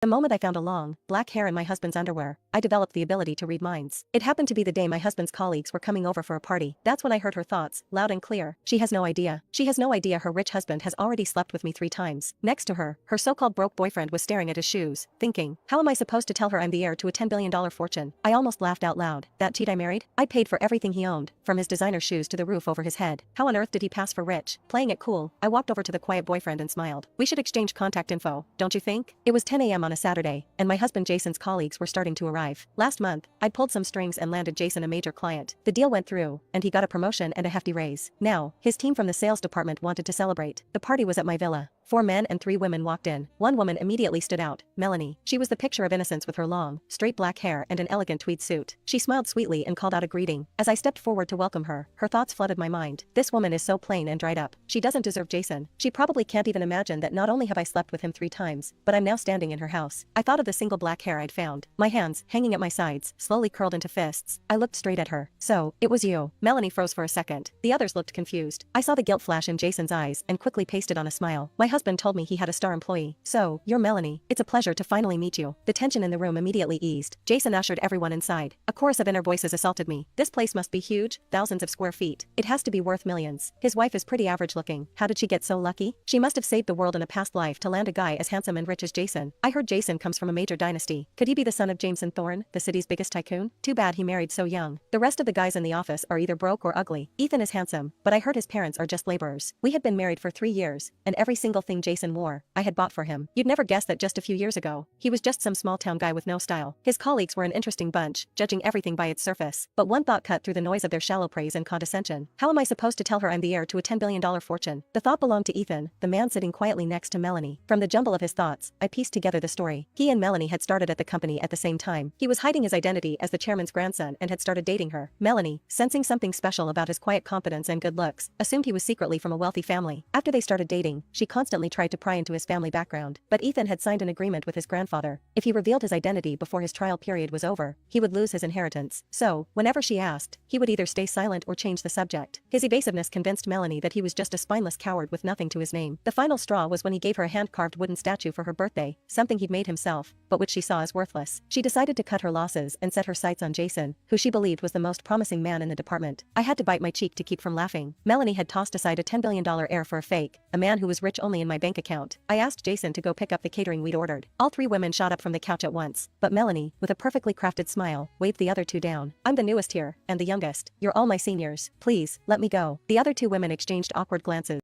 The moment I found a long, black hair in my husband's underwear, I developed the ability to read minds. It happened to be the day my husband's colleagues were coming over for a party. That's when I heard her thoughts, loud and clear. She has no idea. She has no idea her rich husband has already slept with me 3 times. Next to her, her so-called broke boyfriend was staring at his shoes, thinking, how am I supposed to tell her I'm the heir to a $10 billion fortune? I almost laughed out loud. That cheat I married? I paid for everything he owned, from his designer shoes to the roof over his head. How on earth did he pass for rich? Playing it cool, I walked over to the quiet boyfriend and smiled. We should exchange contact info, don't you think? It was 10 a.m. on a Saturday, and my husband Jason's colleagues were starting to arrive. Last month, I'd pulled some strings and landed Jason a major client. The deal went through, and he got a promotion and a hefty raise. Now, his team from the sales department wanted to celebrate. The party was at my villa. 4 men and 3 women walked in. One woman immediately stood out, Melanie. She was the picture of innocence with her long, straight black hair and an elegant tweed suit. She smiled sweetly and called out a greeting. As I stepped forward to welcome her, her thoughts flooded my mind. This woman is so plain and dried up. She doesn't deserve Jason. She probably can't even imagine that not only have I slept with him 3 times, but I'm now standing in her house. I thought of the single black hair I'd found. My hands, hanging at my sides, slowly curled into fists. I looked straight at her. So, it was you. Melanie froze for a second. The others looked confused. I saw the guilt flash in Jason's eyes and quickly pasted on a smile. My husband told me he had a star employee. So, you're Melanie. It's a pleasure to finally meet you. The tension in the room immediately eased. Jason ushered everyone inside. A chorus of inner voices assaulted me. This place must be huge, thousands of square feet. It has to be worth millions. His wife is pretty average looking. How did she get so lucky? She must have saved the world in a past life to land a guy as handsome and rich as Jason. I heard Jason comes from a major dynasty. Could he be the son of Jameson Thorne, the city's biggest tycoon? Too bad he married so young. The rest of the guys in the office are either broke or ugly. Ethan is handsome, but I heard his parents are just laborers. We had been married for 3 years, and every single thing Jason wore, I had bought for him. You'd never guess that just a few years ago, he was just some small town guy with no style. His colleagues were an interesting bunch, judging everything by its surface. But one thought cut through the noise of their shallow praise and condescension. How am I supposed to tell her I'm the heir to a $10 billion fortune? The thought belonged to Ethan, the man sitting quietly next to Melanie. From the jumble of his thoughts, I pieced together the story. He and Melanie had started at the company at the same time. He was hiding his identity as the chairman's grandson and had started dating her. Melanie, sensing something special about his quiet competence and good looks, assumed he was secretly from a wealthy family. After they started dating, she constantly tried to pry into his family background. But Ethan had signed an agreement with his grandfather. If he revealed his identity before his trial period was over, he would lose his inheritance. So, whenever she asked, he would either stay silent or change the subject. His evasiveness convinced Melanie that he was just a spineless coward with nothing to his name. The final straw was when he gave her a hand-carved wooden statue for her birthday, something he'd made himself, but which she saw as worthless. She decided to cut her losses and set her sights on Jason, who she believed was the most promising man in the department. I had to bite my cheek to keep from laughing. Melanie had tossed aside a $10 billion heir for a fake, a man who was rich only in my bank account. I asked Jason to go pick up the catering we'd ordered. All 3 women shot up from the couch at once, but Melanie, with a perfectly crafted smile, waved the other 2 down. I'm the newest here, and the youngest. You're all my seniors. Please, let me go. The other 2 women exchanged awkward glances.